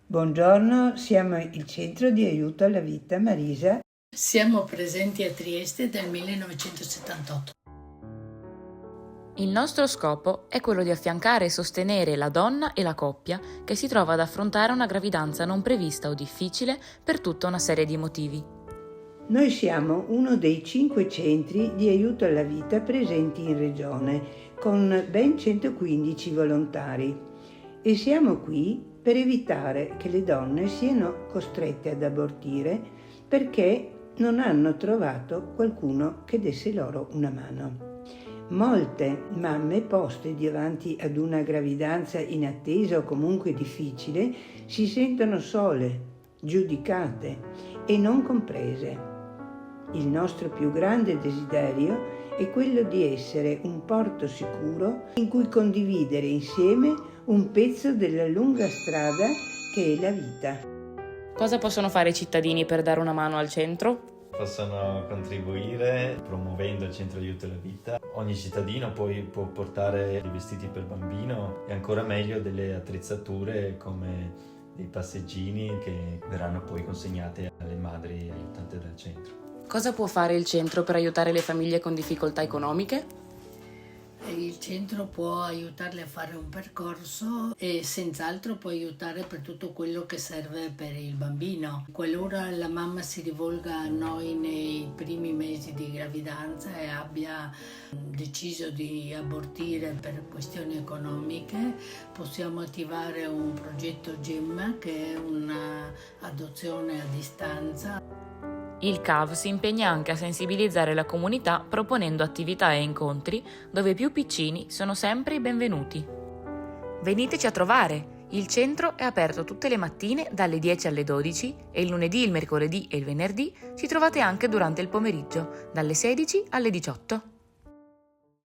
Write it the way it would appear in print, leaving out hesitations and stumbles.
Buongiorno, siamo il Centro di Aiuto alla Vita Marisa. Siamo presenti a Trieste dal 1978. Il nostro scopo è quello di affiancare e sostenere la donna e la coppia che si trova ad affrontare una gravidanza non prevista o difficile per tutta una serie di motivi. Noi siamo uno dei 5 centri di aiuto alla vita presenti in regione, con ben 115 volontari. E siamo qui per evitare che le donne siano costrette ad abortire perché non hanno trovato qualcuno che desse loro una mano. Molte mamme poste davanti ad una gravidanza inattesa o comunque difficile si sentono sole, giudicate e non comprese. Il nostro più grande desiderio è quello di essere un porto sicuro in cui condividere insieme un pezzo della lunga strada che è la vita. Cosa possono fare i cittadini per dare una mano al centro? Possono contribuire promuovendo il centro di aiuto alla vita. Ogni cittadino poi può portare dei vestiti per bambino e ancora meglio delle attrezzature come dei passeggini che verranno poi consegnate alle madri aiutate dal centro. Cosa può fare il centro per aiutare le famiglie con difficoltà economiche? Il centro può aiutarle a fare un percorso e senz'altro può aiutare per tutto quello che serve per il bambino. Qualora la mamma si rivolga a noi nei primi mesi di gravidanza e abbia deciso di abortire per questioni economiche, possiamo attivare un progetto GEM, che è un'adozione a distanza. Il CAV si impegna anche a sensibilizzare la comunità proponendo attività e incontri dove i più piccini sono sempre i benvenuti. Veniteci a trovare! Il centro è aperto tutte le mattine dalle 10 alle 12 e il lunedì, il mercoledì e il venerdì ci trovate anche durante il pomeriggio dalle 16 alle 18.